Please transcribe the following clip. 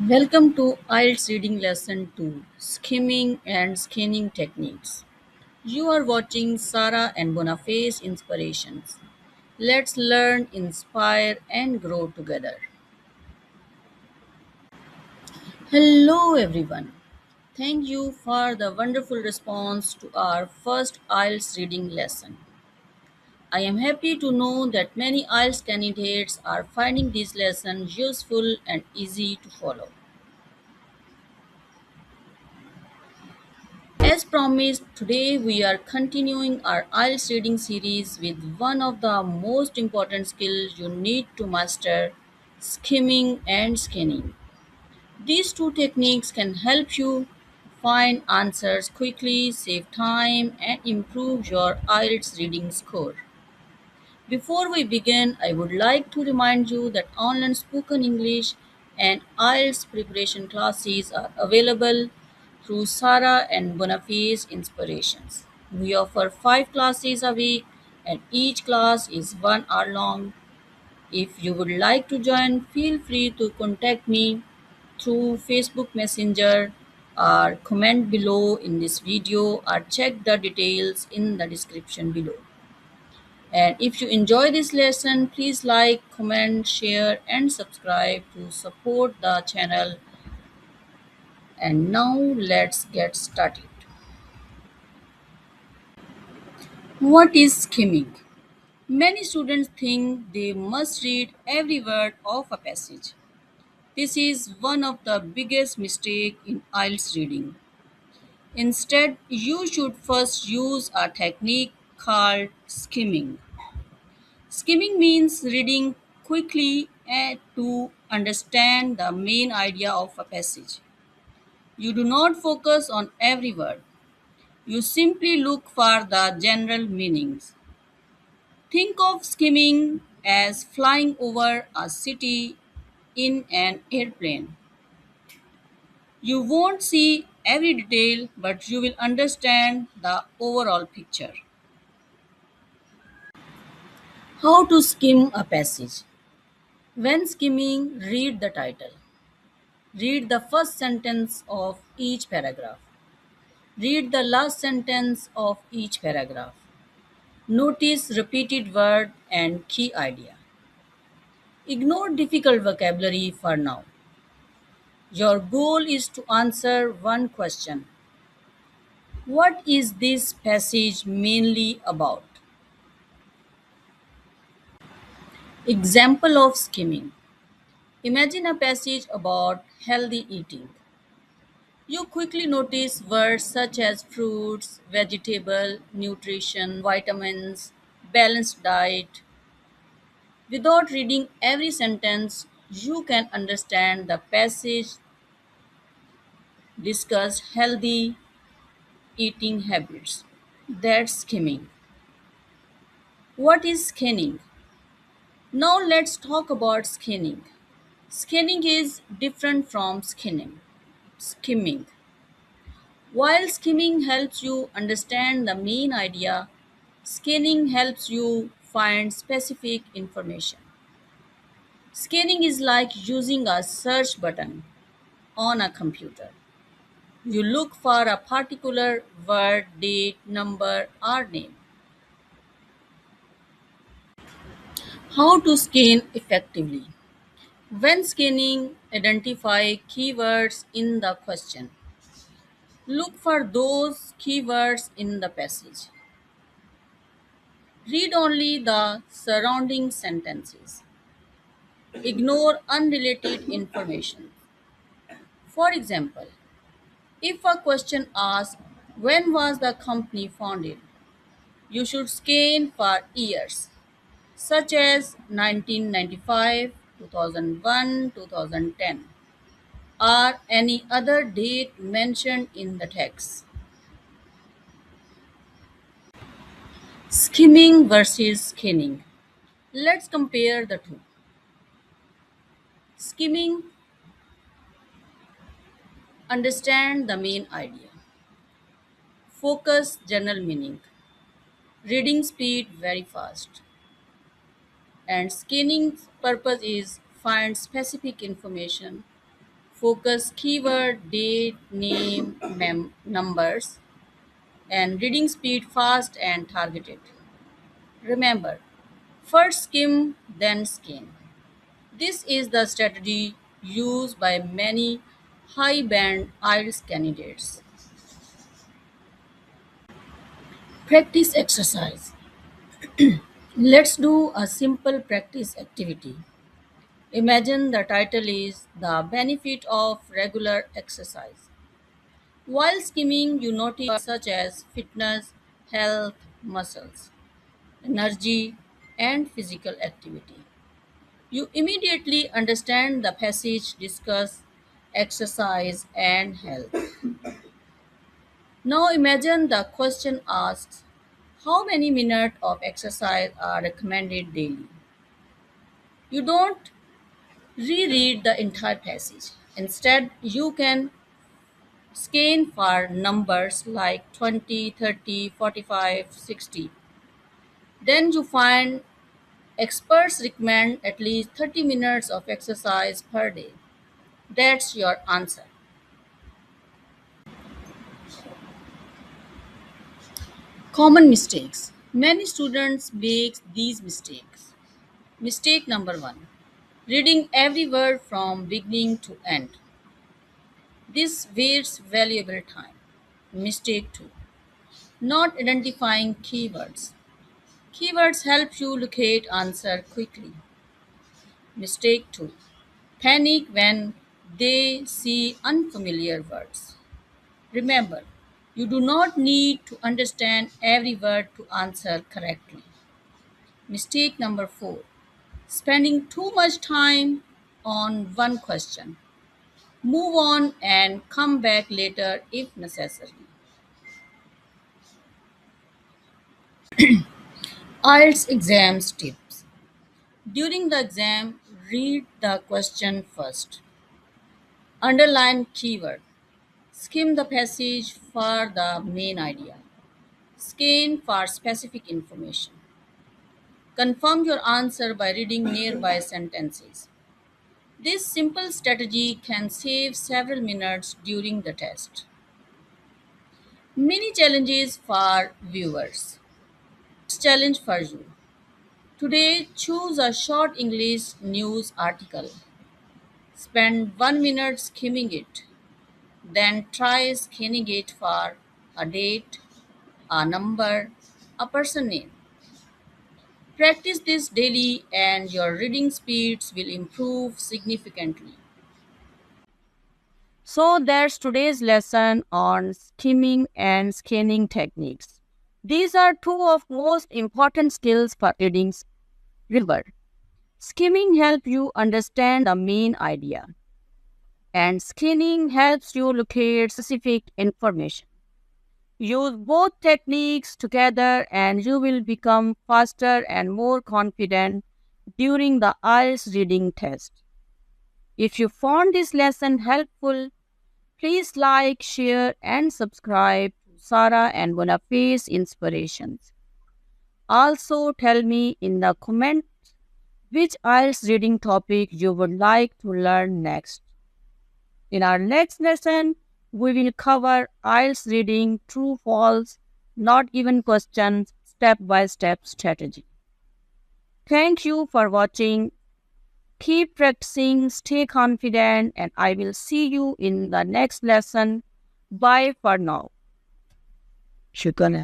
Welcome to IELTS Reading Lesson 2 Skimming and Scanning Techniques. You are watching Sarah and Boniface Inspirations. Let's learn, inspire, and grow together. Hello, everyone. Thank you for the wonderful response to our first IELTS reading lesson. I am happy to know that many IELTS candidates are finding this lesson useful and easy to follow. As promised, today we are continuing our IELTS reading series with one of the most important skills you need to master, skimming and scanning. These two techniques can help you find answers quickly, save time, and improve your IELTS reading score. Before we begin, I would like to remind you that online spoken English and IELTS preparation classes are available through Sarah and Boniface Inspirations. We offer 5 classes a week and each class is 1 hour long. If you would like to join, feel free to contact me through Facebook Messenger or comment below in this video or check the details in the description below. And if you enjoy this lesson, please like, comment, share, and subscribe to support the channel. And now let's get started. What is skimming? Many students think they must read every word of a passage. This is one of the biggest mistakes in IELTS reading. Instead, you should first use a technique called skimming. Skimming means reading quickly and to understand the main idea of a passage. You do not focus on every word. You simply look for the general meanings. Think of skimming as flying over a city in an airplane. You won't see every detail, but you will understand the overall picture. How to skim a passage? When skimming, read the title. Read the first sentence of each paragraph. Read the last sentence of each paragraph. Notice repeated word and key idea. Ignore difficult vocabulary for now. Your goal is to answer one question. What is this passage mainly about? Example of skimming. Imagine a passage about healthy eating. You quickly notice words such as fruits, vegetable, nutrition, vitamins, balanced diet. Without reading every sentence, you can understand the passage discuss healthy eating habits. That's skimming. What is scanning? Now let's talk about scanning. Scanning is different from skimming. While skimming helps you understand the main idea, scanning helps you find specific information. Scanning is like using a search button on a computer. You look for a particular word, date, number, or name. How to scan effectively? When scanning, identify keywords in the question. Look for those keywords in the passage. Read only the surrounding sentences. Ignore unrelated information. For example, if a question asks, when was the company founded? You should scan for years, such as 1995, 2001, 2010, or any other date mentioned in the text. Skimming versus scanning. Let's compare the two. Skimming, understand the main idea. Focus general meaning. Reading speed very fast. And scanning's purpose is find specific information. Focus keyword, date, name, numbers, and reading speed fast and targeted. Remember, first skim, then scan. This is the strategy used by many high band IELTS candidates. Practice exercise. Let's do a simple practice activity. Imagine the title is The Benefit of Regular Exercise. While skimming, you notice such as fitness, health, muscles, energy, and physical activity. You immediately understand the passage discuss exercise and health. Now imagine the question asks, how many minutes of exercise are recommended daily? You don't reread the entire passage. Instead, you can scan for numbers like 20, 30, 45, 60. Then you find experts recommend at least 30 minutes of exercise per day. That's your answer. Common mistakes. Many students make these mistakes. Mistake number one, reading every word from beginning to end. This wastes valuable time. Mistake two, not identifying keywords. Keywords help you locate answer quickly. Mistake 2. Panic when they see unfamiliar words. Remember, you do not need to understand every word to answer correctly. Mistake number 4. Spending too much time on one question. Move on and come back later if necessary. IELTS exams tips. During the exam, read the question first. Underline keyword. Skim the passage for the main idea. Scan for specific information. Confirm your answer by reading nearby sentences. This simple strategy can save several minutes during the test. Mini challenges for viewers. Challenge for you. Today, choose a short English news article. Spend 1 minute skimming it. Then try scanning it for a date, a number, a person name. Practice this daily and your reading speeds will improve significantly. So that's today's lesson on skimming and scanning techniques. These are two of most important skills for reading. Remember, skimming helps you understand the main idea and scanning helps you locate specific information. Use both techniques together and you will become faster and more confident during the IELTS reading test. If you found this lesson helpful, please like, share, and subscribe to Sarah and Bonaface Inspirations. Also, tell me in the comments which IELTS reading topic you would like to learn next. In our next lesson, we will cover IELTS reading true, false, not given questions, step by step strategy. Thank you for watching. Keep practicing, stay confident, and I will see you in the next lesson. Bye for now. Shukran.